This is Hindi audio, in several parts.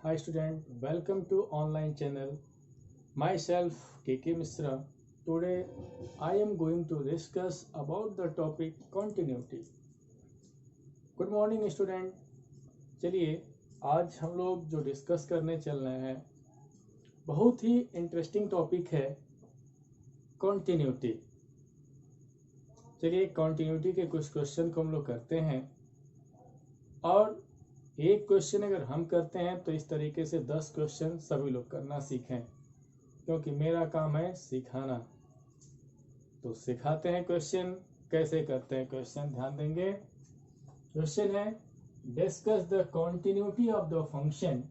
Hi student, welcome to online channel. Myself KK Misra. Today I am going to discuss about the topic continuity. Good morning student. चलिए आज हम लोग जो डिस्कस करने चल रहे हैं बहुत ही इंटरेस्टिंग टॉपिक है कंटिन्यूटी। चलिए कंटिन्यूटी के कुछ क्वेश्चन को हम लोग करते हैं और एक क्वेश्चन अगर हम करते हैं तो इस तरीके से 10 क्वेश्चन सभी लोग करना सीखें, क्योंकि मेरा काम है सिखाना। तो सिखाते हैं क्वेश्चन, कैसे करते हैं क्वेश्चन ध्यान देंगे। क्वेश्चन है discuss the continuity of the function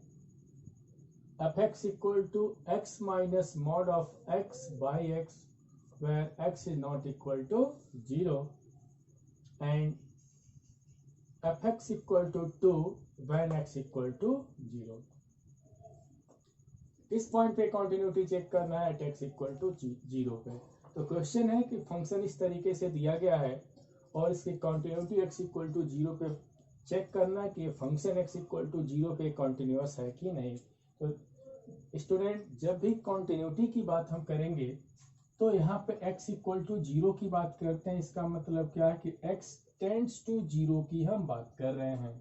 f(x) equal to x minus mod of x by x where x is not equal to 0 and f(x) equal to 2 when x equal to 0। इस पॉइंट पे कंटिन्यूटी चेक करना है एट x इक्वल टू 0 पे। तो क्वेश्चन है कि फंक्शन इस तरीके से दिया गया है और इसकी कंटिन्यूटी x इक्वल टू 0 पे चेक करना है कि ये फंक्शन x इक्वल टू 0 पे कंटिन्यूअस है कि नहीं। तो स्टूडेंट जब भी कंटिन्यूटी की बात हम करेंगे तो यहाँ पे x इक्वल टू 0 की बात करते हैं। इसका मतलब क्या है कि x टेंड्स टू 0 की हम बात कर रहे हैं।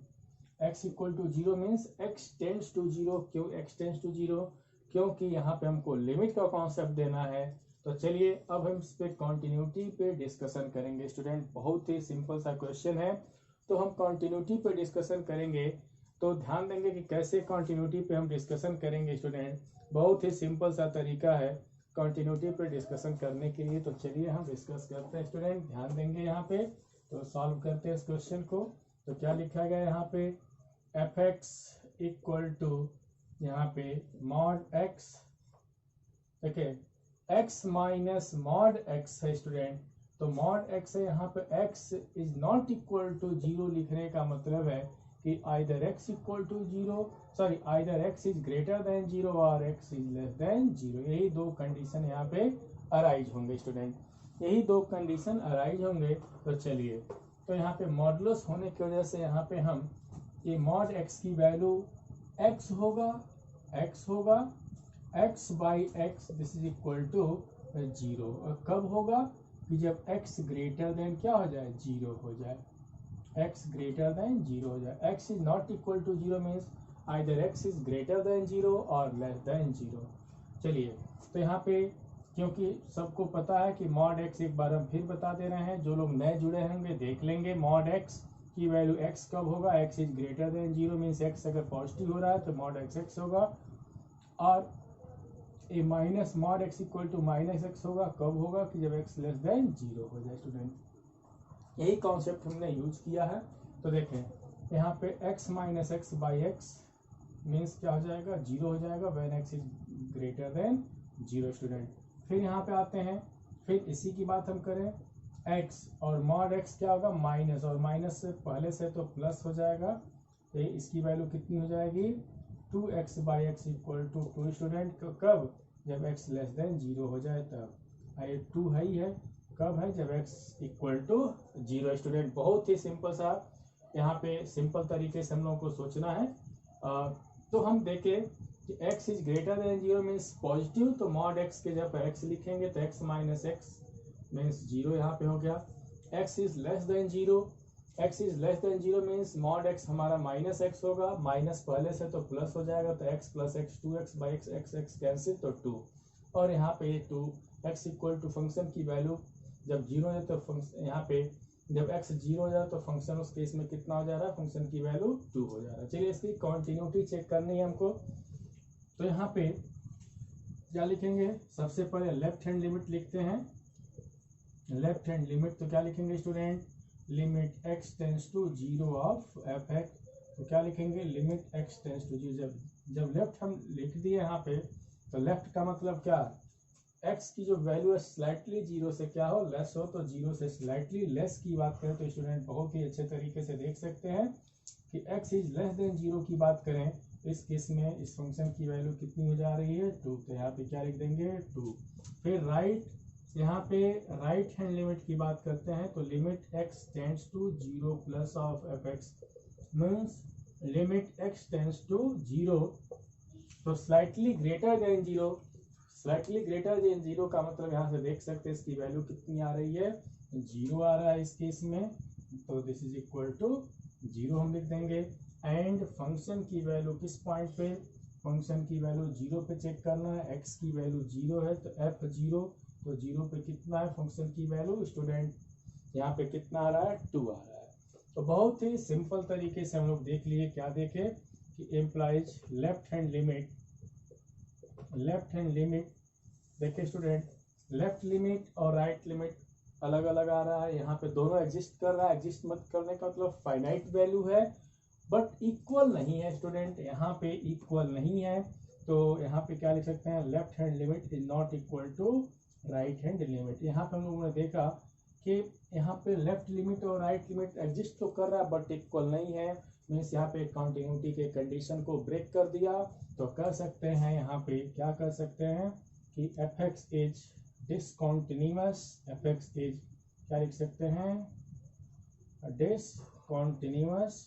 x equal to 0 means x tends to 0। क्यों x टेंड्स टू 0? क्योंकि यहाँ पे हमको लिमिट का कॉन्सेप्ट देना है। तो चलिए अब हम इस पे कंटिन्यूटी पे डिस्कशन करेंगे। स्टूडेंट बहुत ही सिंपल सा क्वेश्चन है, तो हम कंटिन्यूटी पे डिस्कशन करेंगे। तो ध्यान देंगे कि कैसे कंटिन्यूटी पे हम डिस्कशन करेंगे। स्टूडेंट बहुत ही सिंपल सा तरीका है कंटिन्यूटी पे डिस्कशन करने के लिए। तो चलिए हम डिस्कस करते हैं। स्टूडेंट ध्यान देंगे यहाँ पे, तो सॉल्व करते हैं इस क्वेश्चन को। तो क्या लिखा गया यहाँ पे f(x) इक्वल टू यहाँ पे मॉड x, देखिए x माइनस मॉड x है स्टूडेंट। तो मॉड x है, यहाँ पे x is not equal to 0 लिखने का मतलब है कि either x equal to 0, sorry either x is greater than 0 और x इज लेस देन 0। यही दो कंडीशन यहाँ पे अराइज होंगे स्टूडेंट, यही दो कंडीशन अराइज होंगे। तो चलिए, तो यहाँ पे मॉडुलस होने की वजह से यहाँ पे हम ये मॉड x की वैल्यू x होगा x by x this is equal to 0। और कब होगा कि जब x ग्रेटर देन क्या हो जाए 0 हो जाए, x ग्रेटर देन 0 हो जाए। x is not equal to 0 means either x is greater than 0 और लेस देन 0। चलिए, तो यहाँ पे क्योंकि सबको पता है कि मॉड x, एक बार हम फिर बता दे रहे हैं, जो लोग नए जुड़े होंगे देख लेंगे। मॉड x की वैल्यू x कब होगा, x is greater than 0 means x अगर पॉजिटिव हो रहा है तो मॉड x होगा। और a minus mod x equal to minus x होगा, कब होगा कि जब x लेस देन 0 हो जाए। स्टूडेंट यही कॉन्सेप्ट हमने यूज किया है। तो देखें यहाँ पे x minus x by x means क्या हो जाएगा 0 हो जाएगा when x is greater than 0। Student फिर यहाँ पे आते हैं, फिर इसी की बात हम करें x और मॉड x क्या होगा माइनस, और माइनस से पहले से तो प्लस हो जाएगा। तो इसकी वैल्यू कितनी हो जाएगी 2x by x equal to 2। Student कब, जब x लेस देन 0 हो जाए तब। ये 2 है ही है, कब है जब x इक्वल टू 0। स्टूडेंट बहुत ही सिंपल सा यहाँ पे सिंपल तरीके से हम लोगों को सोचना है। तो हम देखें कि x is greater than 0 means positive, तो मॉड x के जब x लिखेंगे तो x माइनस x मीन्स 0 यहाँ पे हो गया। x is less than 0, x is less than 0 means mod x हमारा माइनस x होगा, माइनस पहले से तो प्लस हो जाएगा, तो x plus x 2x by x cancel तो 2। और यहाँ पे 2 x इक्वल टू फंक्शन की वैल्यू जब 0 हो जाए तो फंक्शन यहाँ पे जब x 0 हो जाए तो फंक्शन उस केस में कितना हो जा रहा है, फंक्शन की वैल्यू 2 हो जा रहा है। चलिए इसकी कंटिन्यूटी चेक करनी है हमको। तो यहाँ पे क्या लिखेंगे, सबसे पहले लेफ्ट हैंड लिमिट लिखते हैं। लेफ्ट हैंड लिमिट तो क्या लिखेंगे student, limit x tends to 0 of f(x). तो क्या लिखेंगे लिमिट x टेंस टू 0। जब लेफ्ट हम लिख दिए यहाँ पे, तो लेफ्ट का मतलब क्या, x की जो वैल्यू है स्लाइटली 0 से क्या हो लेस हो, तो 0 से स्लाइटली लेस की बात करें तो स्टूडेंट बहुत ही अच्छे तरीके से देख सकते हैं कि x इज लेस देन 0 की बात करें, इस केस में इस फंक्शन की वैल्यू कितनी हो जा रही है 2। तो यहाँ पे क्या लिख देंगे 2। फिर राइट, यहाँ पे राइट हैंड लिमिट की बात करते हैं, तो limit x tends to 0 plus of f(x) means limit x tends to 0, तो slightly greater than 0, slightly greater than 0 का मतलब यहाँ से देख सकते हैं इसकी वैल्यू कितनी आ रही है, 0 आ रहा है इस केस में, तो दिस इज इक्वल टू 0 हम लिख देंगे। एंड फंक्शन की वैल्यू किस पॉइंट पे, फंक्शन की वैल्यू 0 पे चेक करना है, x की वैल्यू 0 है तो f0, तो 0 पे कितना है फंक्शन की वैल्यू स्टूडेंट, यहाँ पे कितना आ रहा है, 2 आ रहा है। तो बहुत ही सिंपल तरीके से हम लोग देख लिए, क्या देखे कि implies left hand limit, left hand limit देखिए स्टूडेंट, लेफ्ट लिमिट और राइट लिमिट अलग अलग आ रहा है, यहाँ पे दोनों एग्जिस्ट कर रहा है, एग्जिस्ट मत करने का मतलब फाइनाइट वैल्यू है बट इक्वल नहीं है स्टूडेंट, यहाँ पे इक्वल नहीं है, तो यहाँ पे क्या लिख सकते हैं, left hand limit is not equal to right hand limit. यहाँ पे हम लोगों ने देखा कि यहाँ पे लेफ्ट लिमिट और राइट लिमिट एग्जिस्ट तो कर रहा है बट इक्वल नहीं है, मीन्स यहाँ पे कॉन्टिन्यूटी के कंडीशन को ब्रेक कर दिया, तो कर सकते हैं यहाँ पे क्या कर सकते हैं कि fx is discontinuous, fx is क्या लिख सकते हैं, discontinuous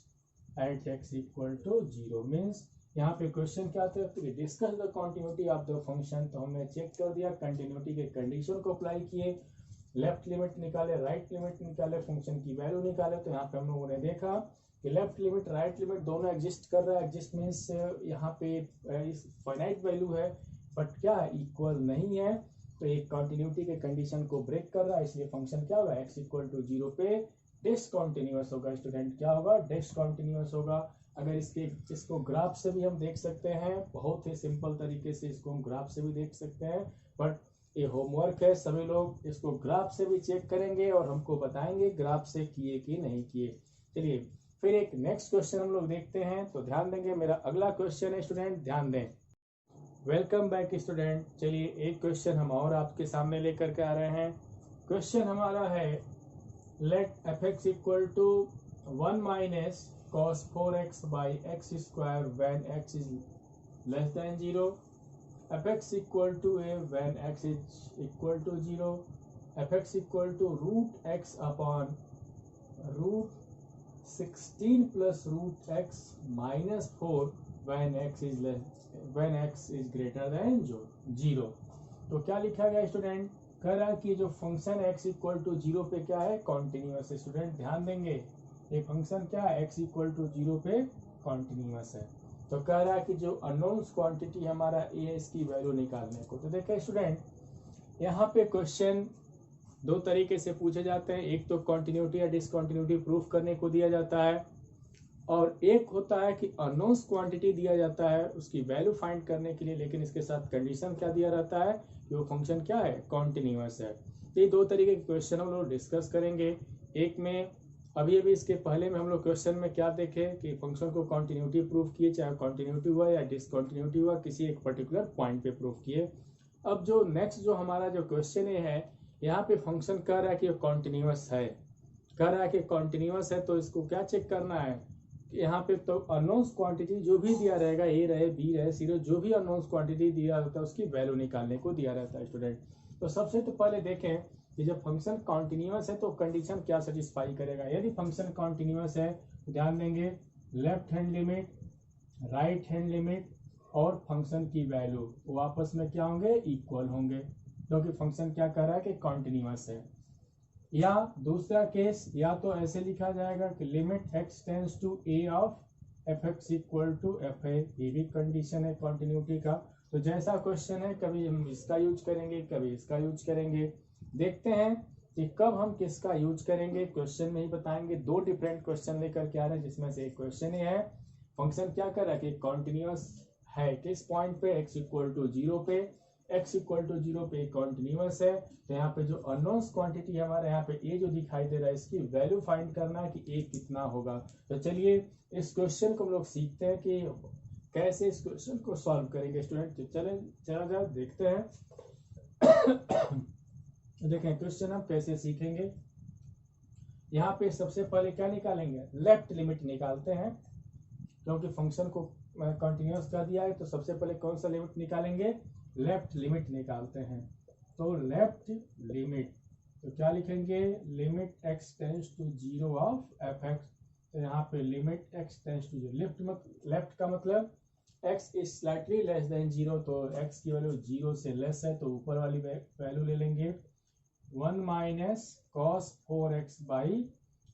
at x equal to 0, means यहाँ पे क्वेश्चन क्या था कि discuss the continuity of the function, तो हमने चेक कर दिया, कंटिन्यूटी के कंडीशन को अप्लाई किए, लेफ्ट लिमिट निकाले, राइट लिमिट निकाले, फंक्शन की वैल्यू निकाले, तो यहाँ पे हम लोगों ने देखा कि लेफ्ट लिमिट राइट लिमिट दोनों एग्जिस्ट कर रहा है, एग्जिस्ट मीन्स यहाँ पे फाइनाइट वैल्यू है बट क्या इक्वल नहीं है, तो एक कंटिन्यूटी के कंडीशन को ब्रेक कर रहा है, इसलिए फंक्शन क्या होगा, x इक्वल टू 0 पे डिसकॉन्टिन्यूअस होगा स्टूडेंट, क्या होगा, डिसकॉन्टिन्यूअस होगा। अगर इसको ग्राफ से भी हम देख सकते हैं, बहुत ही सिंपल तरीके से इसको हम ग्राफ से भी देख सकते हैं, बट ये होमवर्क है, सभी लोग इसको ग्राफ से भी चेक करेंगे और हमको बताएंगे ग्राफ से किए कि नहीं किए। चलिए फिर एक नेक्स्ट क्वेश्चन हम लोग देखते हैं, तो ध्यान देंगे, मेरा अगला क्वेश्चन है स्टूडेंट, ध्यान दें। Welcome back student. चलिए एक क्वेश्चन हम और आपके सामने लेकर के आ रहे हैं। क्वेश्चन हमारा है let fx equal to 1 minus cos 4x by x square when x is less than 0, fx equal to a when x is equal to 0, fx equal to root x upon root 16 plus root x minus 4 when x is greater than 0। तो क्या लिखा गया स्टूडेंट, कह रहा है कि जो फंक्शन x इक्वल टू 0 पे क्या है, कॉन्टिन्यूअस है। स्टूडेंट ध्यान देंगे, ये फंक्शन क्या है, x इक्वल टू 0 पे कॉन्टिन्यूअस है। तो कह रहा है कि जो अननोन क्वांटिटी हमारा a है इसकी वैल्यू निकालने को। तो देखिए स्टूडेंट, यहाँ पे क्वेश्चन दो तरीके से पूछे जाते हैं, एक तो कॉन्टिन्यूटी या डिसकॉन्टिन्यूटी प्रूफ करने को दिया जाता है, और एक होता है कि अननोन क्वांटिटी दिया जाता है उसकी वैल्यू फाइंड करने के लिए, लेकिन इसके साथ कंडीशन क्या दिया रहता है कि वो फंक्शन क्या है, कॉन्टिन्यूअस है। ये दो तरीके के क्वेश्चन हम लोग डिस्कस करेंगे। एक में अभी इसके पहले में हम लोग क्वेश्चन में क्या देखे कि फंक्शन को कॉन्टिन्यूटी प्रूफ किए, चाहे कॉन्टिन्यूटी हुआ या डिसकॉन्टिन्यूटी हुआ, किसी एक पर्टिकुलर पॉइंट पे प्रूफ किए। अब जो नेक्स्ट जो हमारा जो क्वेश्चन है, यहाँ पे फंक्शन कह रहा है कि कॉन्टिन्यूअस है, कह रहा है कि कॉन्टिन्यूअस है, तो इसको क्या चेक करना है, यहाँ पे तो अननोन क्वांटिटी जो भी दिया रहेगा, ए रहे बी रहे सी रहे, जो भी अननोन क्वांटिटी दिया रहता है उसकी वैल्यू निकालने को दिया रहता है स्टूडेंट। तो सबसे तो पहले देखें कि जब फंक्शन कॉन्टिन्यूअस है तो कंडीशन क्या सेटिस्फाई करेगा। यदि फंक्शन कॉन्टिन्यूअस है तो ध्यान देंगे, left hand limit, right hand limit और फंक्शन की वैल्यू वो आपस में क्या होंगे, इक्वल होंगे, क्योंकि फंक्शन क्या कर रहा है कि कॉन्टिन्यूअस है। या दूसरा केस, या तो ऐसे लिखा जाएगा कि limit x tends to a of fx equal to fa, ये भी कंडीशन है कॉन्टिन्यूटी का। तो जैसा क्वेश्चन है, कभी हम इसका यूज करेंगे, कभी इसका यूज करेंगे। देखते हैं कि कब हम किसका यूज करेंगे, क्वेश्चन में ही बताएंगे। दो डिफरेंट क्वेश्चन लेकर के आ रहे हैं, जिसमें से एक क्वेश्चन ये है, फंक्शन क्या कर रहा है कि कॉन्टिन्यूअस है किस पॉइंट पे, x इक्वल टू 0 पे, x इक्वल टू 0 पे कॉन्टिन्यूअस है। तो यहाँ पे जो अननोन क्वांटिटी हमारे यहाँ पे a जो दिखाई दे रहा है, इसकी वैल्यू फाइंड करना है कि a कितना होगा। तो चलिए इस क्वेश्चन को हम लोग सीखते हैं कि कैसे इस क्वेश्चन को सॉल्व करेंगे स्टूडेंट। तो चला जाए देखते हैं। देखें क्वेश्चन हम कैसे सीखेंगे। यहाँ पे सबसे पहले क्या निकालेंगे, लेफ्ट लिमिट निकालते हैं, क्योंकि फंक्शन को कंटिन्यूअस कर दिया है। तो सबसे पहले कौन सा लिमिट निकालेंगे, लेफ्ट लिमिट निकालते हैं। तो लेफ्ट लिमिट, तो क्या लिखेंगे, limit x tends to 0 of fx। तो यहाँ पे limit x tends to zero, left का मतलब x is slightly less than zero, तो x की वैल्यू जीरो से लेस है तो ऊपर वाली वैल्यू ले लेंगे 1 minus cos 4x by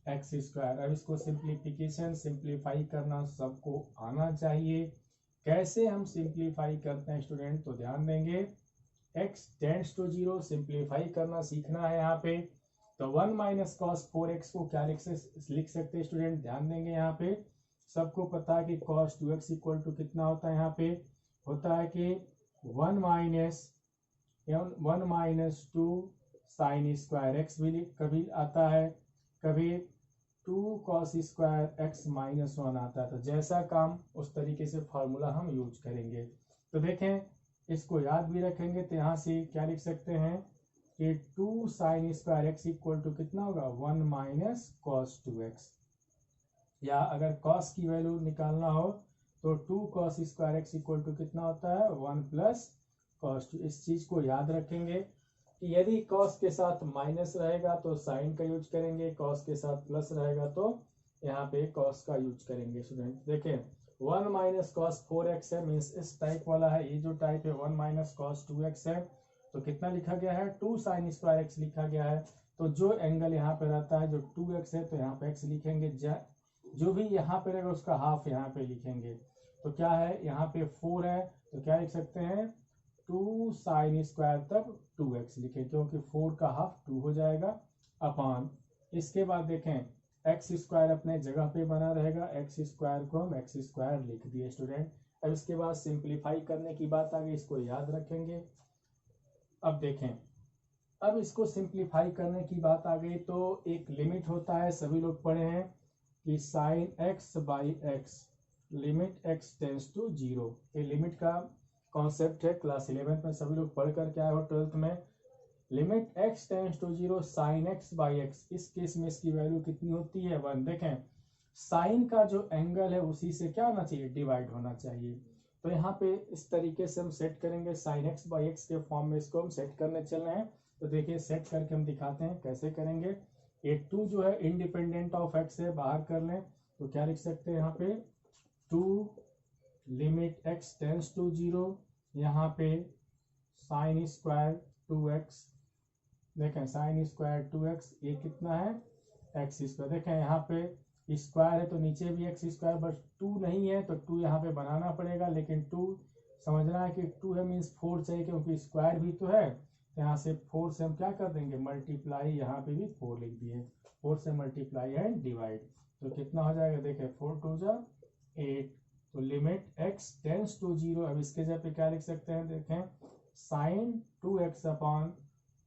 x square. अब इसको सिंप्लीफाई करना सबको आना चाहिए। कैसे हम सिंप्लीफाई करते हैं स्टूडेंट, तो ध्यान देंगे x tends to zero, simplify करना सीखना है यहाँ पे। तो 1 माइनस कॉस 4x को क्या लिख सकते हैं स्टूडेंट, ध्यान देंगे यहाँ पे सबको पता है कि cos 2x इक्वल टू कितना होता है, यहाँ पे होता है कि 1 माइनस 2 साइन स्क्वायर x भी कभी आता है, कभी 2 cos स्क्वायर x माइनस 1 आता है। तो जैसा काम उस तरीके से फॉर्मूला हम यूज करेंगे। तो देखें इसको याद भी रखेंगे तो यहाँ से क्या लिख सकते हैं कि 2 sine square x equal to कितना होगा 1 माइनस कॉस 2x, या अगर cos की वैल्यू निकालना हो तो 2 cos square x equal to कितना होता है 1 प्लस cos 2। इस चीज को याद रखेंगे कि यदि cos के साथ माइनस रहेगा तो साइन का यूज करेंगे, cos के साथ प्लस रहेगा तो यहाँ पे cos का यूज करेंगे। स्टूडेंट देखें 1 माइनस कॉस 4x है, मीन्स इस टाइप वाला है, ये जो टाइप है 1 माइनस कॉस 2x है, तो कितना लिखा गया है 2 साइन स्क्वायर x लिखा गया है। तो जो एंगल यहाँ पे रहता है जो 2x है तो यहाँ पे x लिखेंगे, जो भी यहाँ पे रहेगा उसका हाफ यहाँ पे लिखेंगे। तो क्या है यहाँ पे 4 है तो क्या लिख सकते हैं 2 साइन स्क्वायर तक 2x लिखें, क्योंकि 4 का हाफ 2 हो जाएगा अपॉन। इसके बाद देखें एक्स स्क्वायर अपने जगह पे बना रहेगा, एक्स स्क्वायर को हम एक्स स्क्वायर लिख दिए स्टूडेंट। अब इसके बाद सिंप्लीफाई करने की बात आ गई, इसको याद रखेंगे। अब देखें अब इसको सिंप्लीफाई करने की बात आ गई तो एक लिमिट होता है, सभी लोग पढ़े हैं कि sine x by x limit x tends to zero. ये लिमिट का कॉन्सेप्ट है, क्लास 11 में सभी लोग पढ़ करके आए हो 12th में। Limit x tends to zero sine x by x, इस केस में इसकी वैल्यू कितनी होती है 1। देखें साइन का जो एंगल है उसी से क्या होना चाहिए डिवाइड होना चाहिए। तो यहाँ पे इस तरीके से हम सेट करेंगे, साइन एक्स बाई एक्स के फॉर्म में इसको हम सेट करने चल रहे हैं। तो देखिए सेट करके हम दिखाते हैं कैसे करेंगे। ये 2 जो है इंडिपेंडेंट ऑफ एक्स है, बाहर कर लें तो क्या लिख सकते हैं यहाँ पे 2 limit x tends to zero, यहाँ पे साइन स्क्वायर 2x, देखें साइन स्क्वायर 2x, ये कितना है एक्स स्क्वायर। देखें यहाँ पे स्क्वायर है तो नीचे भी एक्स स्क्वायर, बस 2 नहीं है तो 2 यहाँ पे बनाना पड़ेगा, लेकिन 2 समझना है कि 2 है मीन्स 4 चाहिए, क्योंकि स्क्वायर भी तो है। तो यहाँ से 4 से हम क्या कर देंगे मल्टीप्लाई, यहाँ पे भी 4 लिख दिए, 4 से मल्टीप्लाई है डिवाइड, तो कितना हो जाएगा देखें 4 2 जा 8। तो limit x tends to zero, अब इसके जगह पे क्या लिख सकते हैं देखें sign 2x upon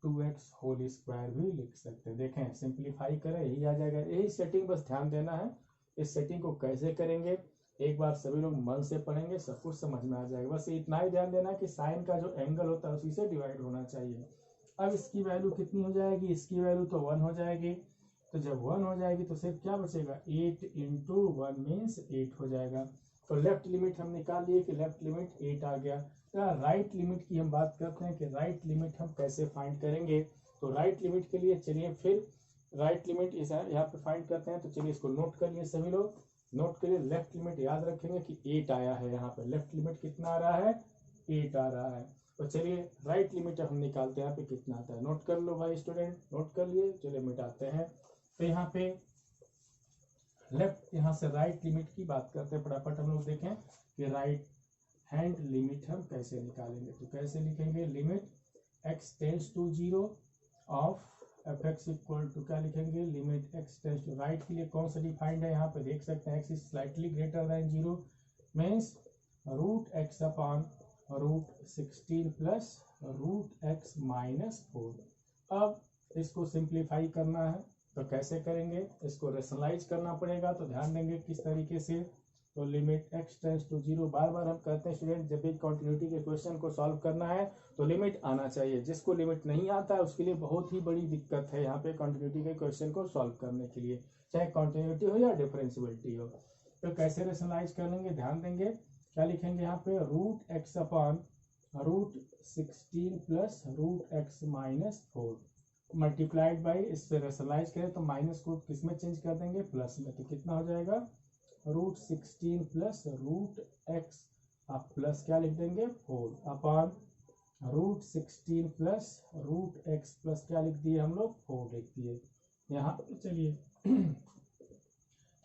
2x whole square भी लिख सकते हैं। देखें सिंप्लीफाई करें यही आ जाएगा। यही सेटिंग बस ध्यान देना है, इस सेटिंग को कैसे करेंगे एक बार सभी लोग मन से पढ़ेंगे सब कुछ समझ में आ जाएगा। बस इतना ही ध्यान देना कि साइन का जो एंगल होता है उसी से डिवाइड होना चाहिए। अब इसकी वैल्यू कितनी हो जाएगी, इसकी वैल्यू तो 1 हो जाएगी। तो जब 1 हो जाएगी तो सिर्फ क्या बचेगा 8 इंटू 1 मीन्स 8 हो जाएगा। तो लेफ्ट लिमिट हम निकाल लिए कि लेफ्ट लिमिट 8 आ गया। राइट लिमिट की हम बात करते हैं कि राइट लिमिट हम कैसे फाइंड करेंगे। तो राइट लिमिट के लिए चलिए फिर राइट लिमिट यहाँ पे फाइंड करते हैं। तो चलिए इसको नोट कर लिए सभी लोग, नोट करिए। लेफ्ट लिमिट याद रखेंगे कि 8 आया है, यहाँ पे लेफ्ट लिमिट कितना आ रहा है 8 आ रहा है। तो चलिए राइट लिमिट हम निकालते हैं, यहाँ पे कितना आता है नोट कर लो भाई स्टूडेंट, नोट कर लिए। चलिए मिटाते हैं। तो यहाँ पे लेफ्ट यहाँ से राइट लिमिट की बात करते हैं, फटाफट हम लोग देखें कि राइट हैंड लिमिट हम कैसे निकालेंगे। तो कैसे लिखेंगे limit x tends to zero of F x equal to क्या लिखेंगे limit x tends to, right के लिए कौन सा डिफाइंड है यहाँ पे देख सकते हैं x is slightly greater than zero means root x upon root 16 plus root x minus 4। अब इसको सिंप्लीफाई करना है तो कैसे करेंगे, इसको रेशनलाइज करना पड़ेगा। तो ध्यान देंगे किस तरीके से। तो limit x tends to zero, बार बार हम कहते हैं स्टूडेंट जब भी कंटिन्यूटी के क्वेश्चन को सॉल्व करना है तो लिमिट आना चाहिए। जिसको लिमिट नहीं आता है उसके लिए बहुत ही बड़ी दिक्कत है यहाँ पे कंटिन्यूटी के क्वेश्चन को सॉल्व करने के लिए, चाहे कंटिन्यूटी हो या डिफरेंशियबिलिटी हो। तो कैसे रेशनलाइज कर लेंगे, ध्यान देंगे क्या लिखेंगे यहाँ पे root x upon root 16 plus root x minus 4। Multiplied by, इस पे रेशनलाइज करें तो माइनस को किस में चेंज कर देंगे, प्लस में, तो कितना हो जाएगा √16 प्लस √x, आप प्लस क्या लिख देंगे 4 अपॉन √16 प्लस √x प्लस क्या लिख दिए हम लोग 4 लिख दिए। यहाँ पे चलिए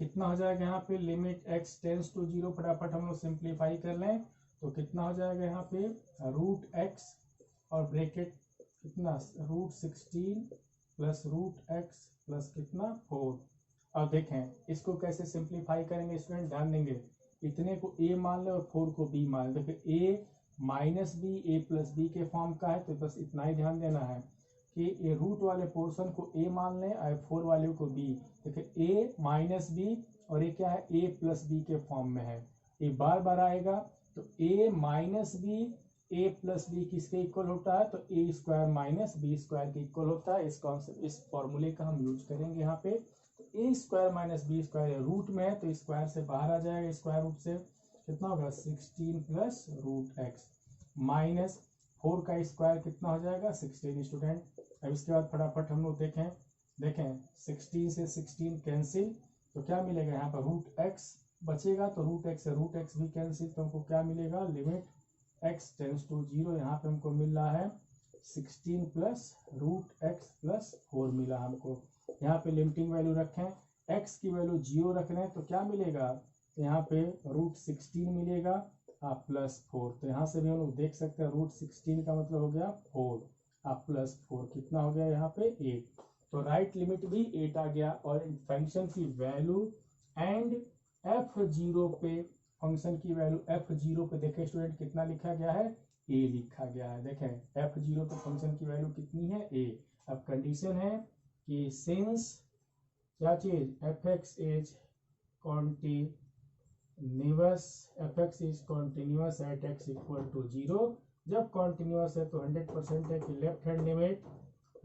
कितना हो जाएगा यहाँ पे लिमिट x टेंस टू 0, फटाफट हम लोग सिंप्लीफाई कर लें तो कितना हो जाएगा यहाँ पे √x और ब्रैकेट कितना √16 प्लस √x प्लस कितना 4। अब देखें इसको कैसे सिंप्लीफाई करेंगे स्टूडेंट, ध्यान देंगे, इतने को a मान ले और 4 को b मान ले। देखिए a minus b a plus b के फॉर्म का है, तो बस इतना ही ध्यान देना है कि ये रूट वाले पोर्शन को a मान लें और 4 वाले को b। देखिए a माइनस बी और ये क्या है a प्लस बी के फॉर्म में है, ये बार बार आएगा, तो a minus b a plus b किसके इक्वल होता है, तो a square minus b square के इक्वल होता है। इस कॉन्सेप्ट इस फॉर्मूले का हम यूज करेंगे यहाँ पे। तो a square minus b square root में है तो स्क्वायर से बाहर आ जाएगा, स्क्वायर रूट से कितना होगा 16 प्लस √x माइनस 4 का स्क्वायर कितना हो जाएगा 16 स्टूडेंट। अब इसके बाद फटाफट हम लोग देखें 16 से 16 कैंसिल, तो क्या मिलेगा यहाँ पर √x बचेगा, तो √x से √x भी कैंसिल, तो हमको क्या मिलेगा लिमिट x टेंस टू 0, यहाँ पे हमको मिल रहा है 16 प्लस √x प्लस 4 मिला हमको। यहाँ पे लिमिटिंग वैल्यू रखें, x की वैल्यू 0 रख रहे हैं तो क्या मिलेगा यहाँ पे √16 मिलेगा आप प्लस 4, तो यहाँ से भी हम लोग देख सकते हैं √16 का मतलब हो गया 4 आप प्लस 4 कितना हो गया यहाँ पे 8, तो राइट लिमिट भी 8 आ गया। और फंक्शन की वैल्यू एंड f0 पे, फंक्शन की वैल्यू f0 पे देखें स्टूडेंट कितना लिखा गया है a लिखा गया है। देखें f0 पे फंक्शन की वैल्यू कितनी है a। अब कंडीशन है कि सिंस क्या चीज fx is continuous at x equal to 0, जब कॉन्टिन्यूअस है तो 100% है कि left hand limit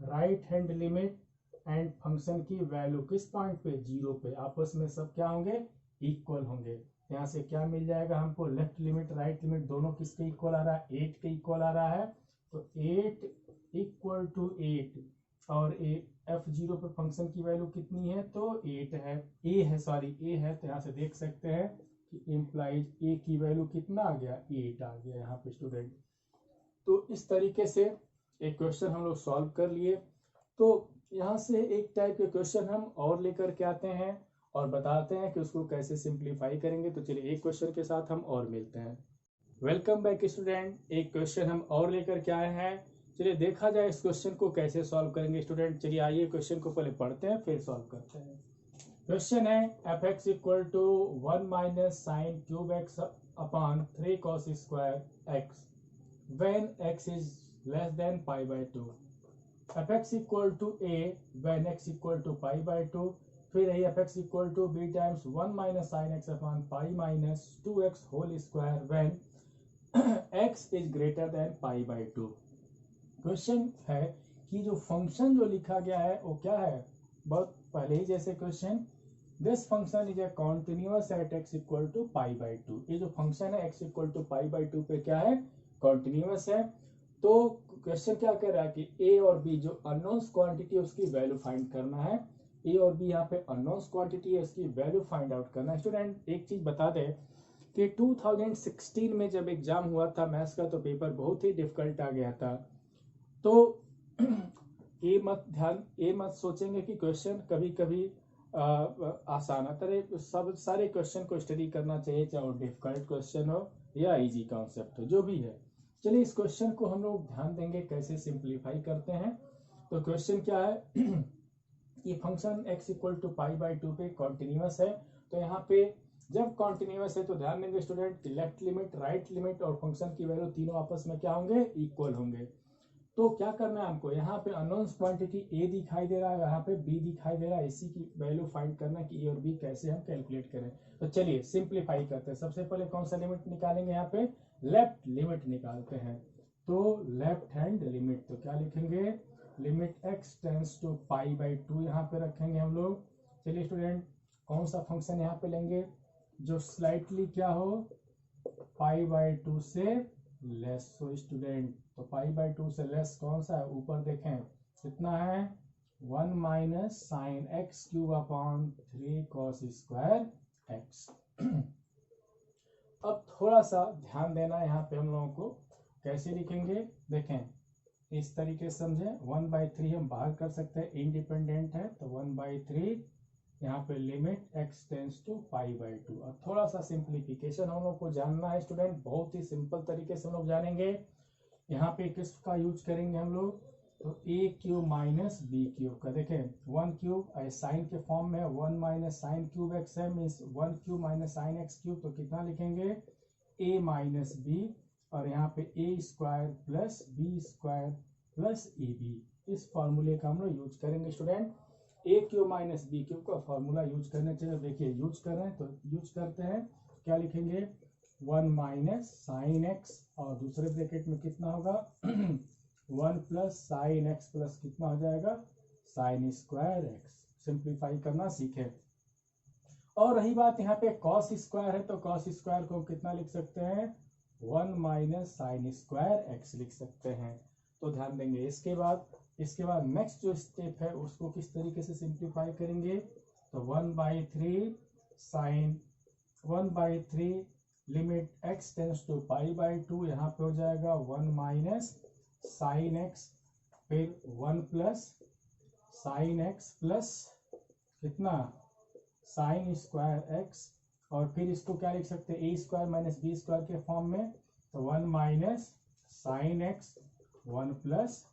right hand limit and function की वैल्यू किस पॉइंट पे 0 पे आपस में सब क्या होंगे इक्वल होंगे। यहाँ से क्या मिल जाएगा हमको लेफ्ट लिमिट राइट लिमिट दोनों किसके इक्वल आ रहा है 8 के इक्वल आ रहा है, तो 8 इक्वल टू 8 और f0 पे फंक्शन की वैल्यू कितनी है तो 8 है, a है, तो यहाँ से देख सकते हैं कि इम्प्लाइज a की वैल्यू कितना आ गया 8 आ गया यहाँ पे स्टूडेंट। तो इस तरीके से एक क्वेश्चन हम लोग सॉल्व कर लिए। तो यहाँ से एक टाइप के क्वेश्चन हम और लेकर के आते हैं और बताते हैं कि उसको कैसे सिंप्लीफाई करेंगे। तो चलिए एक क्वेश्चन के साथ हम और मिलते हैं। वेलकम बैक स्टूडेंट, एक क्वेश्चन हम और लेकर के आए हैं। चलिए देखा जाए इस क्वेश्चन को कैसे सॉल्व करेंगे स्टूडेंट। चलिए आइए क्वेश्चन को पहले पढ़ते हैं फिर सॉल्व करते हैं। क्वेश्चन है f(x) equal to 1 minus sine cube x upon 3 cos square x when x is less than π/2, f(x) equal to a when x equal to π/2, फिर यही f(x) equal to b times 1 minus sine x upon pi minus 2x whole square when x is greater than π/2। Question है कि जो फंक्शन जो लिखा गया है वो क्या है, बहुत पहले ही जैसे question, this function is a continuous at x equal to π/2। ये जो फंक्शन है x इक्वल टू π/2 पे क्या है कॉन्टिन्यूअस है। तो क्वेश्चन क्या कर रहा है कि a और b जो अननोन्स क्वांटिटी है उसकी वैल्यू फाइंड करना है। a और b यहाँ पे अननोन्स क्वांटिटी है उसकी वैल्यू फाइंड आउट करना है। स्टूडेंट एक चीज बता दे कि 2016 में जब एग्जाम हुआ था मैथ्स का तो पेपर बहुत ही डिफिकल्ट आ गया था। तो ये मत सोचेंगे कि क्वेश्चन कभी कभी आसान आता है। सब सारे क्वेश्चन को स्टडी करना चाहिए, चाहे वो डिफिकल्ट क्वेश्चन हो या इजी कॉन्सेप्ट हो, जो भी है। चलिए इस क्वेश्चन को हम लोग ध्यान देंगे कैसे सिंप्लीफाई करते हैं। तो क्वेश्चन क्या है ये फंक्शन x इक्वल टू π/2 पे कॉन्टिन्यूअस है। तो यहाँ पे जब कॉन्टिन्यूअस है तो ध्यान देंगे student left limit right limit और फंक्शन की वैल्यू तीनों आपस में क्या होंगे इक्वल होंगे। तो क्या करना है हमको, यहाँ पे अननोन्स क्वांटिटी a दिखाई दे रहा है, यहाँ पे b दिखाई दे रहा है, इसी की वैल्यू फाइंड करना है कि a और b कैसे हम कैलकुलेट करें। तो चलिए सिंप्लीफाई करते हैं। सबसे पहले कौन सा लिमिट निकालेंगे, यहाँ पे लेफ्ट लिमिट निकालते हैं। तो लेफ्ट हैंड लिमिट तो क्या लिखेंगे लिमिट x टेंस टू π/2 यहाँ पे रखेंगे हम लोग। चलिए स्टूडेंट कौन सा फंक्शन यहाँ पे लेंगे जो स्लाइटली क्या हो π/2 से लेस हो स्टूडेंट। तो π/2 से लेस कौन सा है, ऊपर देखें कितना है 1 minus sine x cube upon 3 cos square x. अब थोड़ा सा ध्यान देना यहाँ पे हम लोगों को कैसे लिखेंगे, देखें इस तरीके से समझें। 1/3 हम बाहर कर सकते हैं, इंडिपेंडेंट है, तो 1/3 यहाँ पे लिमिट x टेंस टू π/2। और थोड़ा सा सिंप्लीफिकेशन हम लोग को जानना है स्टूडेंट, बहुत ही सिंपल तरीके से हम लोग जानेंगे। यहाँ पे किसका यूज करेंगे हम लोग, तो a cube minus b cube का। देखें 1 क्यूब साइन के फॉर्म में 1 माइनस साइन क्यूब एक्स है, means 1 cube minus sine x cube, तो कितना लिखेंगे a माइनस बी, और यहाँ पे a square plus b square plus a b. इस फॉर्मूले का हम लोग यूज करेंगे student. A cube minus b cube का फॉर्मूला यूज करने चाहिए। देखिए यूज कर रहे हैं तो यूज करते हैं, क्या लिखेंगे 1 माइनस साइन एक्स, और दूसरे ब्रैकेट में कितना होगा 1 प्लस साइन एक्स प्लस कितना हो जाएगा साइन स्क्वायर एक्स। सिंप्लीफाई करना सीखे। और रही बात यहाँ पे कॉस स्क्वायर है, तो कॉस स्क्वायर को कितना लिख सकते हैं 1 माइनस साइन स्क्वायर एक्स लिख सकते हैं। तो ध्यान देंगे। इसके बाद नेक्स्ट जो स्टेप है उसको किस तरीके से सिंप्लीफाई करेंगे, तो 1/3 sine 1/3 limit x tends to π/2, यहाँ पे हो जाएगा 1 माइनस साइन एक्स, फिर 1 प्लस साइन एक्स प्लस कितना साइन स्क्वायर एक्स, और फिर इसको क्या लिख सकते हैं a square minus b square के फॉर्म में, तो 1 minus sine x 1 plus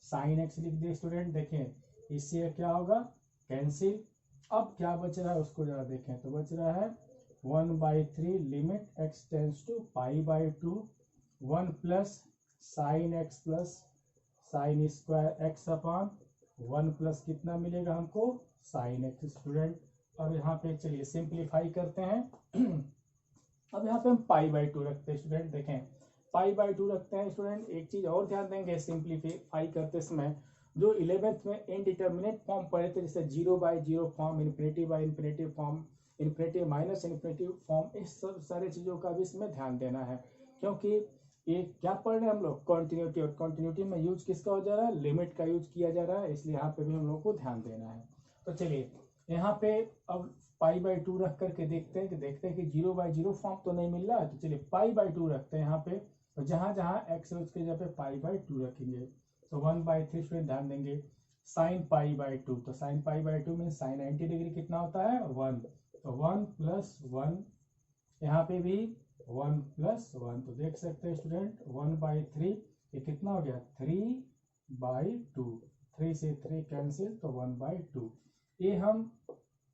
sine x लिख दिए स्टूडेंट। देखें इससे क्या होगा कैंसिल। अब क्या बच रहा है उसको जरा देखें, तो बच रहा है 1/3 limit x tends to π/2, 1 plus sine x plus sine square x upon 1 plus कितना मिलेगा हमको साइन एक्स स्टूडेंट। और यहाँ पे चलिए सिंप्लीफाई करते हैं। अब यहाँ पे हम π/2 रखते हैं स्टूडेंट। देखें π/2 रखते हैं स्टूडेंट। एक चीज और ध्यान देंगे सिंप्लीफाई करते समय, जो 11th में इनडिटर्मिनेट फॉर्म पढ़े थे, जैसे 0/0 form, infinity form, infinity minus infinity form, इस सब सारे चीजों का भी इसमें ध्यान देना है, क्योंकि ये क्या पढ़ रहे हैं हम लोग कॉन्टिन्यूटी, और कॉन्टिन्यूटी में यूज किसका हो जा रहा है लिमिट का यूज किया जा रहा है, इसलिए यहाँ पे भी हम लोग को ध्यान देना है। तो चलिए यहाँ पे अब π/2 रख करके देखते हैं कि 0/0 फॉर्म तो नहीं मिल रहा है, तो चलिए π/2 रखते हैं यहाँ पे, तो जहां जहां x है उसके जगह पे π/2 रखेंगे। तो 1/3 पे ध्यान देंगे साइन π/2, तो साइन π/2 में साइन 90 डिग्री कितना होता है 1, तो 1 प्लस 1, यहाँ पे भी 1 प्लस 1, तो देख सकते हैं स्टूडेंट 1/3 ये कितना हो गया 3/2, 3 से 3 कैंसिल, तो 1/2। ये हम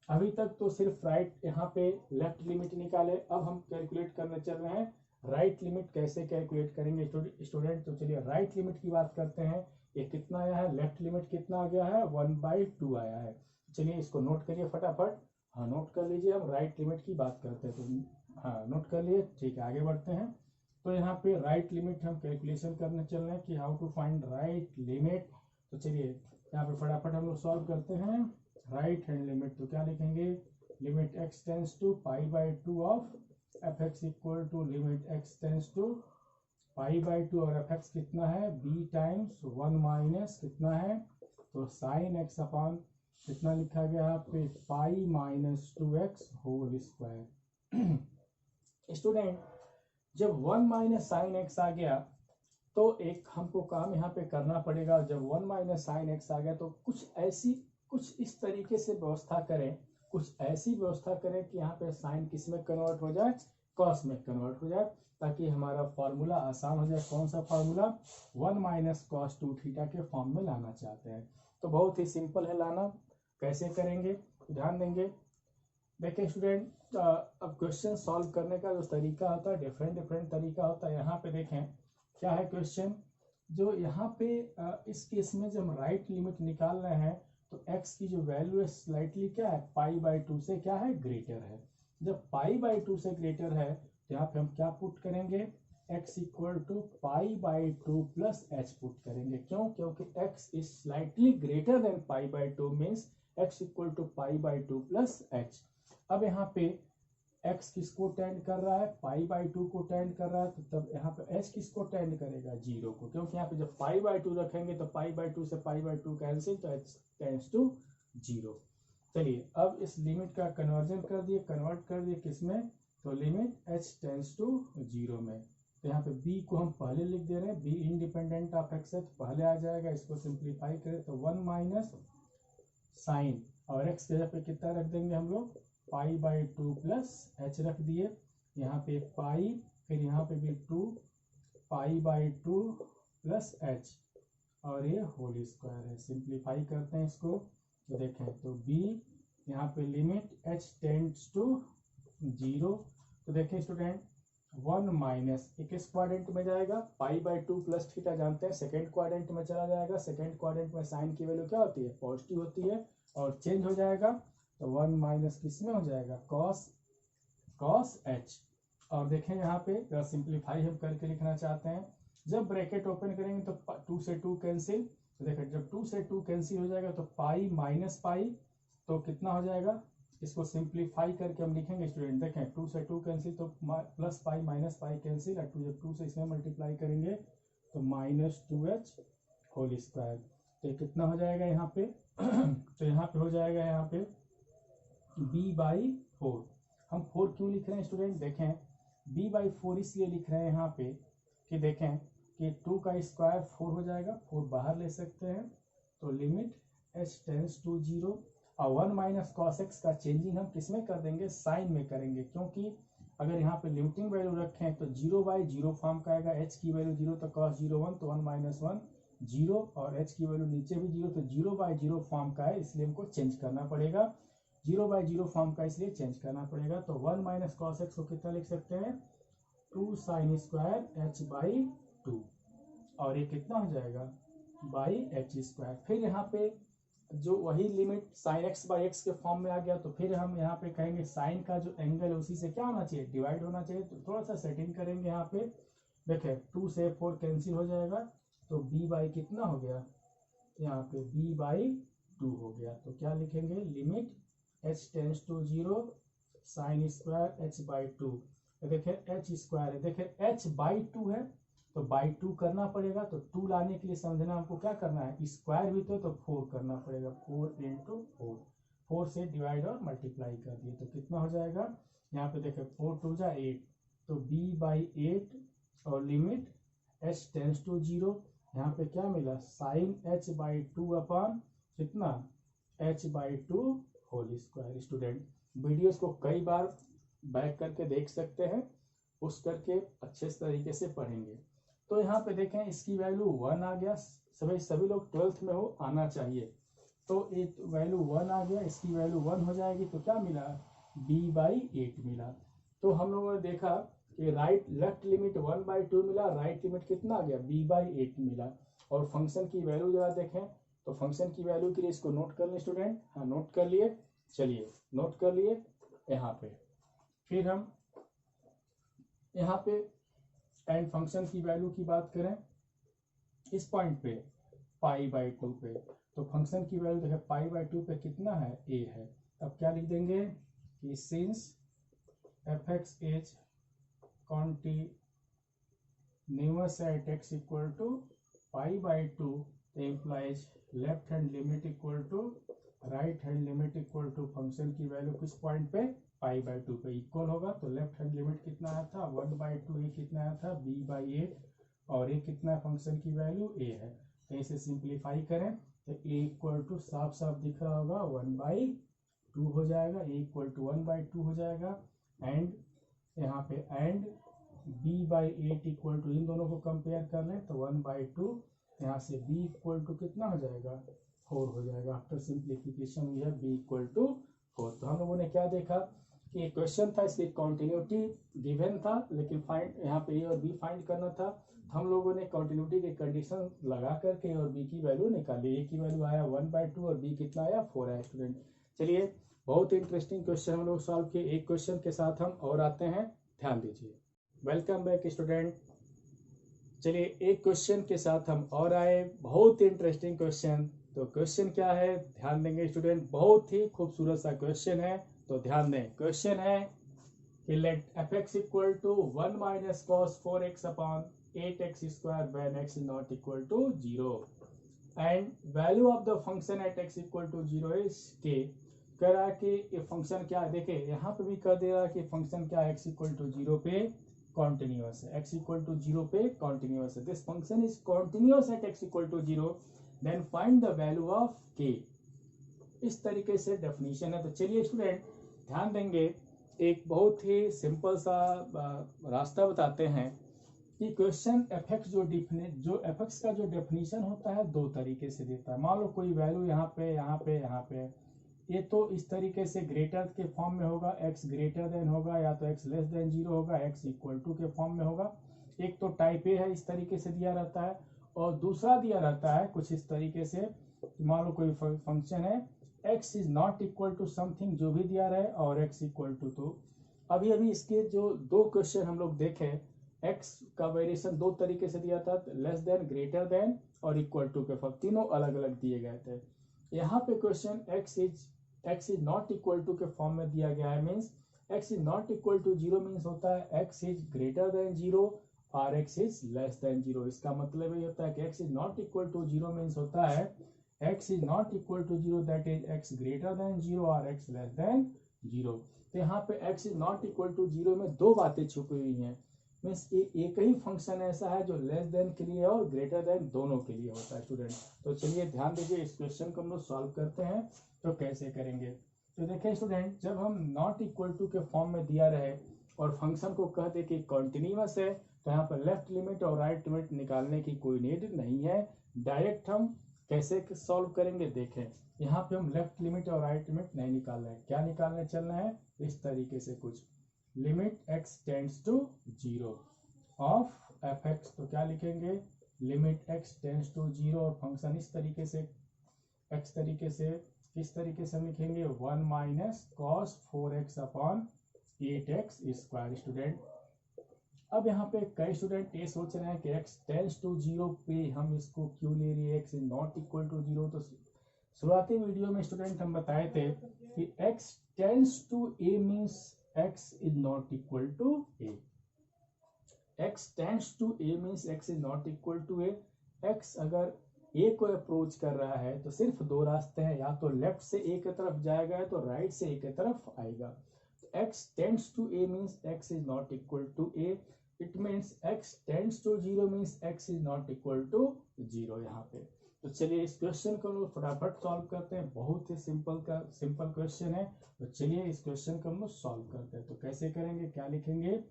अभी तक तो सिर्फ राइट यहाँ पे लेफ्ट लिमिट निकाले, अब हम कैलकुलेट करने चल रहे हैं राइट लिमिट कैसे कैलकुलेट करेंगे स्टूडेंट। तो चलिए राइट लिमिट की बात करते हैं। ये कितना आया है, लेफ्ट लिमिट कितना आ गया है 1/2 आया है। चलिए इसको नोट करिए फटाफट। हाँ नोट कर लीजिए, हम राइट लिमिट की बात करते हैं, तो हाँ नोट कर लिए, ठीक है आगे बढ़ते हैं। तो यहाँ पे राइट लिमिट हम कैलकुलेशन करने चल रहे हैं कि how to find right limit. तो चलिए यहाँ पे फटाफट हम लोग सॉल्व करते हैं राइट हैंड लिमिट। तो क्या लिखेंगे limit x tends to π/2 of fx equal to limit x tends to π/2, और fx कितना है b टाइम्स 1 माइनस कितना है, तो साइन x अपॉन कितना लिखा गया यहाँ पे pi minus 2x whole square. Student जब 1 माइनस साइन एक्स आ गया तो एक हमको काम यहाँ पे करना पड़ेगा। जब 1 माइनस साइन एक्स आ गया तो कुछ इस तरीके से व्यवस्था करें, कुछ ऐसी व्यवस्था करें कि यहाँ पे साइन किस में कन्वर्ट हो जाए कॉस में कन्वर्ट हो जाए, ताकि हमारा फॉर्मूला आसान हो जाए। कौन सा फॉर्मूला 1 माइनस कॉस 2 थीटा के फॉर्म में लाना चाहते हैं। तो बहुत ही सिंपल है लाना, कैसे करेंगे ध्यान देंगे। देखिए स्टूडेंट अब क्वेश्चन सॉल्व करने का जो तरीका होता है डिफरेंट तरीका होता है। यहाँ पे देखें क्या है क्वेश्चन, जो यहाँ पे इस केस में जब हम राइट लिमिट निकाल रहे हैं तो x की जो वैल्यू है स्लाइटली क्या है π/2 से क्या है ग्रेटर है। जब π/2 से ग्रेटर है तो यहाँ पे हम क्या पुट करेंगे x equal to π/2 plus h put करेंगे। क्यों, क्योंकि x is slightly greater than π/2 means x equal to π/2 plus h। अब यहाँ पे x किसको टेंड कर रहा है, पाई बाई 2 को टेंड कर रहा है, तो तब यहाँ पे h किसको टेंड करेगा, 0 को, क्योंकि यहाँ पे जब पाई बाई 2 रखेंगे तो पाई बाई 2 से पाई बाई 2 कैंसिल, तो h टेंड्स टू 0। चलिए अब इस लिमिट का कन्वर्जन कर दिए, कन्वर्ट कर दिए किसमें, तो लिमिट h टेंड्स टू 0 में। तो यहाँ पे b को हम पहले लिख दे रहे हैं, b इंडिपेंडेंट ऑफ x है तो पहले आ जाएगा, इसको सिंप्लीफाई करें तो 1 माइनस साइन, और x के जगह पे कितना रख देंगे हम लोग, पाई बाई 2 प्लस h रख दिए, यहाँ पे पाई, फिर यहाँ पे भी 2 पाई बाई 2 प्लस h, और ये होल स्क्वायर है। सिंप्लीफाई करते हैं इसको तो देखें तो b यहाँ पे लिमिट h टेंड्स टू 0, तो देखें स्टूडेंट 1 माइनस एक इस क्वाड्रेंट में जाएगा, पाई बाई 2 प्लस थीटा जानते हैं, सेकेंड क्वाड्रेंट में चला जाएगा, सेकेंड क्वाड्रेंट में साइन की वैल्यू क्या होती है, पॉजिटिव होती है, और चेंज हो जाएगा तो 1 माइनस किस में हो जाएगा, कॉस h। और देखें यहाँ पे सिंप्लीफाई हम करके लिखना चाहते हैं, जब ब्रैकेट ओपन करेंगे तो 2 से 2 कैंसिल, तो देखें जब 2 से 2 कैंसिल हो जाएगा तो पाई माइनस पाई, तो कितना हो जाएगा, इसको सिंप्लीफाई करके हम लिखेंगे स्टूडेंट, देखें 2 से 2 कैंसिल तो plus pi minus pi cancel, और जब 2 से इसमें मल्टीप्लाई करेंगे तो माइनस 2h होल स्क्वायर, तो कितना हो जाएगा यहाँ पे तो यहाँ पे हो जाएगा यहाँ पे b बाई 4। हम 4 क्यों लिख रहे हैं स्टूडेंट, देखें b बाई 4 इसलिए लिख रहे हैं यहाँ पे कि देखें कि 2 का स्क्वायर 4 हो जाएगा, 4 बाहर ले सकते हैं, तो लिमिट h टेंड्स टू 0, और 1 माइनस कॉस एक्स का चेंजिंग हम किस में कर देंगे, साइन में करेंगे, क्योंकि अगर यहाँ पे लिमिटिंग वैल्यू रखें तो 0 बाई 0 फॉर्म का आएगा, h की वैल्यू 0 तो कॉस 0 1, तो 1 माइनस 1 0, और h की वैल्यू नीचे भी 0, तो 0 बाई 0 फॉर्म का है, इसलिए हमको चेंज करना पड़ेगा, 0 बाई 0 फॉर्म का इसलिए चेंज करना पड़ेगा, तो 1 माइनस कॉस एक्स को कितना लिख सकते हैं, 2 साइन स्क्वायर h बाई 2, और ये कितना हो जाएगा बाई h स्क्वायर। फिर यहाँ पे जो वही limit sign x by x के फॉर्म में आ गया, तो फिर हम यहाँ पे कहेंगे साइन का जो एंगल है उसी से क्या होना चाहिए, डिवाइड होना चाहिए, तो थोड़ा सा सेटिंग करेंगे यहाँ पे, देखें 2 से 4 कैंसिल हो जाएगा, तो b बाई कितना हो गया, यहाँ पे b बाई 2 हो गया, तो क्या लिखेंगे, limit h tends to 0 sine square h by 2, देखें h स्क्वायर है, देखें h बाई 2 है तो बाई 2 करना पड़ेगा, तो 2 लाने के लिए समझना हमको क्या करना है, स्क्वायर भी तो 4 करना पड़ेगा, 4 इंटू 4, 4 से डिवाइड और मल्टीप्लाई कर दिए, तो कितना हो जाएगा, यहाँ पे देखें 4 2 जा 8, तो b बाई 8, और लिमिट h टेंड्स टू 0, यहाँ पे क्या मिला, साइन h बाई 2 अपॉन कितना, h by 2 whole square. Student videos को कई बार बैक करके देख सकते हैं, उस करके अच्छे तरीके से पढ़ेंगे। तो यहाँ पे देखें इसकी वैल्यू 1 आ गया, सभी लोग 12th में हो आना चाहिए, तो एक वैल्यू 1 आ गया, इसकी वैल्यू 1 हो जाएगी, तो क्या मिला, b बाई 8 मिला। तो हम लोगों ने देखा कि लेफ्ट लिमिट 1 बाई 2 मिला, राइट लिमिट कितना आ गया, b बाई 8 मिला, और फंक्शन की वैल्यू जरा देखें, तो फंक्शन की वैल्यू के लिए इसको नोट कर लें स्टूडेंट, हाँ नोट कर लिए, चलिए नोट कर लिए यहाँ पे, फिर हम यहाँ पे एंड फंक्शन की वैल्यू की बात करें इस पॉइंट पे पाई बाई 2 पे, तो फंक्शन की वैल्यू देखें पाई बाई 2 पे कितना है, a है, अब क्या लिख देंगे कि since fx is continuous at x equal to pi by 2, implies left hand limit equal to right hand limit equal to function की वैल्यू किस पॉइंट पे, पाई बाई 2 पे इक्वल होगा, तो लेफ्ट हैंड लिमिट कितना आया था 1 बाई 2, ये कितना आया था b बाई 8, और ये कितना फंक्शन की वैल्यू a है, तो इसे सिंप्लीफाई करें तो a इक्वल टू साफ साफ दिख रहा होगा 1 बाई 2 हो जाएगा, a इक्वल टू 1 बाई 2 हो जाएगा, एंड यहाँ पे and b by 8 equal to, इन दोनों को कंपेयर कर लें तो 1 बाई 2, यहाँ से b इक्वल टू कितना हो जाएगा 4 हो जाएगा, after simplification we have b equal to 4। तो हम लोगों ने क्या देखा कि क्वेश्चन था, इसकी कॉन्टिन्यूटी गिवन था, लेकिन फाइंड यहाँ पे a और b फाइंड करना था, तो हम लोगों ने कॉन्टिन्यूटी की कंडीशन लगा करके a और b की वैल्यू निकाली, a की वैल्यू आया 1 बाई 2 और b कितना आया 4 आया। स्टूडेंट चलिए बहुत इंटरेस्टिंग क्वेश्चन हम लोग सॉल्व किए, एक क्वेश्चन के साथ हम और आते हैं, ध्यान दीजिए, वेलकम बैक स्टूडेंट। चलिए एक क्वेश्चन के साथ हम और आए, बहुत इंटरेस्टिंग क्वेश्चन, तो क्वेश्चन क्या है ध्यान देंगे स्टूडेंट, बहुत ही खूबसूरत सा क्वेश्चन है, तो ध्यान दें, क्वेश्चन है कि let f x equal to 1 minus cos 4x upon 8x square when x is not equal to 0 and value of the function at x equal to 0 is k। कह रहा है कि ये फंक्शन क्या है, देखिए यहाँ पे भी कह दे रहा है कि फंक्शन क्या है, x इक्वल टू 0 पे कॉन्टिन्यूअस है, x इक्वल टू 0 पे कॉन्टिन्यूअस है। This function is continuous at x equal to 0 then find the value of k। इस तरीके से डेफिनेशन है। तो चलिए स्टूडेंट ध्यान देंगे, एक बहुत ही सिंपल सा रास्ता बताते हैं कि क्वेश्चन एफ एक्स जो एफ एक्स का जो डेफिनेशन होता है दो तरीके से देता है। मान लो कोई वैल्यू यहाँ पे यहाँ पे यहाँ पे, ये तो इस तरीके से ग्रेटर के फॉर्म में होगा, x ग्रेटर देन होगा, या तो x लेस देन 0 होगा, x इक्वल टू के फॉर्म में होगा। एक तो टाइप ए है, इस तरीके से दिया रहता है, और दूसरा दिया रहता है कुछ इस तरीके से। मान लो कोई फंक्शन है x is not equal to something, जो भी दिया रहे, और x इक्वल टू। तो अभी अभी इसके जो दो क्वेश्चन हम लोग देखे, x का वेरिएशन दो तरीके से दिया था, लेस देन, ग्रेटर देन और इक्वल टू के फॉर्म, तीनों अलग अलग दिए गए थे। यहाँ पे question x is not equal to के फॉर्म में दिया गया है, means x is not equal to 0 means होता है x इज ग्रेटर देन 0 और x इज लेस देन 0। इसका मतलब ये होता है कि x is not equal to 0 means होता है x is not equal to 0 that is x greater than 0 और x लेस देन 0। तो यहाँ पे x is not equal to 0 में दो बातें छुपी हुई हैं, मीन्स एक ही फंक्शन ऐसा है जो लेस देन के लिए और ग्रेटर देन दोनों के लिए होता है स्टूडेंट। तो चलिए ध्यान दीजिए, इस क्वेश्चन को हम लोग सॉल्व करते हैं। तो कैसे करेंगे, तो देखिए स्टूडेंट, जब हम नॉट इक्वल टू के फॉर्म में दिया रहे और फंक्शन को कह दे कि कॉन्टिन्यूअस है, तो यहाँ पर लेफ्ट लिमिट और राइट लिमिट निकालने की कोई नीड नहीं है। डायरेक्ट हम कैसे सॉल्व करेंगे, देखें यहाँ पे हम लेफ्ट लिमिट और राइट लिमिट नहीं निकाल रहे हैं, क्या निकालने चलना है, इस तरीके से कुछ limit x tends to 0 of F X. तो क्या लिखेंगे, लिमिट x टेंड्स टू 0, और फंक्शन इस तरीके से x तरीके से किस तरीके से हम लिखेंगे, 1 minus cos 4x upon 8x square. Student अब यहाँ पे कई स्टूडेंट ये सोच रहे हैं कि x टेंड्स टू 0 पे हम इसको क्यों ले रही है, x is not equal to 0। तो शुरुआती वीडियो में स्टूडेंट हम बताए थे कि x tends to a means x is not equal to a, x tends to a means x is not equal to a। x अगर a को अप्रोच कर रहा है तो सिर्फ दो रास्ते हैं, या तो लेफ्ट से a की तरफ जाएगा तो राइट से a की तरफ आएगा। तो x tends to a means x is not equal to a, it means x tends to 0 means x is not equal to 0 यहाँ पे। तो चलिए इस क्वेश्चन को लोग फटाफट सॉल्व करते हैं, बहुत ही सिंपल क्वेश्चन है। तो चलिए इस क्वेश्चन को हम लोग सॉल्व करते हैं। तो कैसे करेंगे, क्या लिखेंगे,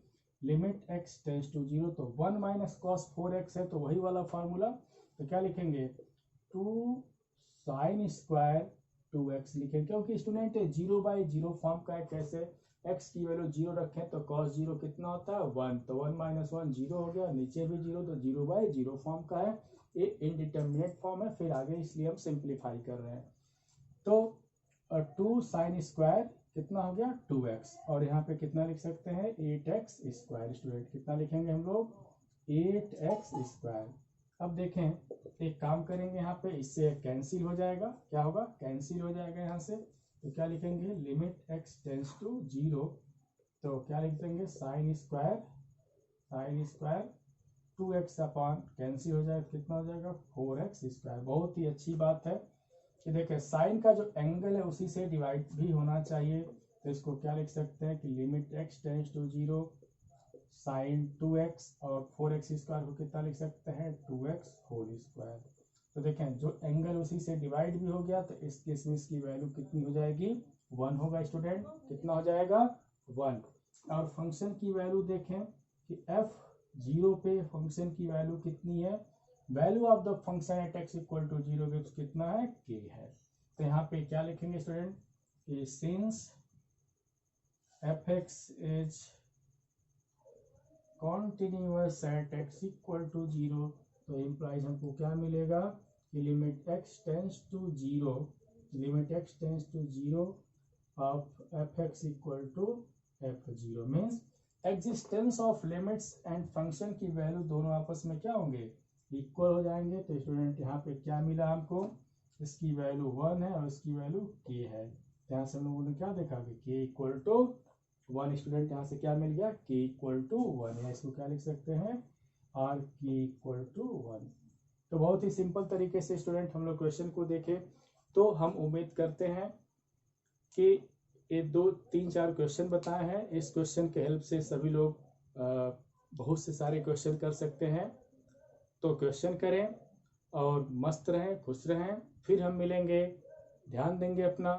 लिमिट x टेंड्स टू 0, तो 1 माइनस कॉस 4x है, तो वही वाला फार्मूला। तो क्या लिखेंगे, 2 साइन स्क्वायर 2x लिखेंगे, क्योंकि स्टूडेंट 0 बाई 0 फॉर्म का है। कैसे, x की वैल्यू 0 रखें तो cos 0 कितना होता है, 1, तो 1 माइनस 1 0 हो गया, नीचे भी 0, तो 0 बाई 0 फॉर्म का है, ये इनडिटर्मिनेट फॉर्म है। फिर आगे इसलिए हम सिंप्लीफाई कर रहे हैं। तो 2 साइन स्क्वायर कितना हो गया 2x, और यहाँ पे कितना लिख सकते हैं 8x स्क्वायर। स्टूडेंट कितना लिखेंगे हम लोग, 8x स्क्वायर। अब देखें एक काम करेंगे, यहाँ पे इससे कैंसिल हो जाएगा, क्या होगा, कैंसिल हो जाएगा यहाँ से। तो क्या लिखेंगे, लिमिट x टेंड्स टू 0, तो क्या लिख देंगे, sine square 2x upon cancel हो जाएगा, कितना हो जाएगा 4x स्क्वायर। बहुत ही अच्छी बात है कि देखिए साइन का जो एंगल है उसी से डिवाइड भी होना चाहिए। तो इसको क्या लिख सकते हैं कि limit x tends to 0 sine 2x, और 4x स्क्वायर को कितना लिख सकते हैं 2x होल स्क्वायर। तो देखें जो एंगल उसी से डिवाइड भी हो गया, तो इस केस में इसकी वैल्यू कितनी हो जाएगी, 1 होगा। स्टूडेंट कितना हो जाएगा 1। और फंक्शन की वैल्यू देखें कि f0 पे फंक्शन की वैल्यू कितनी है, value of the function at x equal to 0 gives कितना है, k है। तो यहाँ पे क्या लिखेंगे स्टूडेंट कि since fx is continuous at x equal to 0, तो इम्प्लाइज हमको क्या मिलेगा कि limit x tends to 0, limit x tends to 0 of fx equal to f0 means existence of limits and function की वैल्यू दोनों आपस में क्या होंगे, इक्वल हो जाएंगे। तो स्टूडेंट यहाँ पे क्या मिला हमको, इसकी वैल्यू 1 है और इसकी वैल्यू k है। यहाँ से हम लोगों ने क्या देखा कि k इक्वल टू 1 स्टूडेंट यहाँ से क्या मिल गया, k इक्वल टू 1, या इसको क्या लिख सकते हैं, r k इक्वल टू 1। तो बहुत ही सिंपल तरीके से स्टूडेंट हम लोग क्वेश्चन को देखें, तो हम उम्मीद करते हैं कि ये 2-3-4 क्वेश्चन बताए हैं, इस क्वेश्चन के हेल्प से सभी लोग बहुत से सारे क्वेश्चन कर सकते हैं। तो क्वेश्चन करें और मस्त रहें, खुश रहें। फिर हम मिलेंगे, ध्यान देंगे अपना।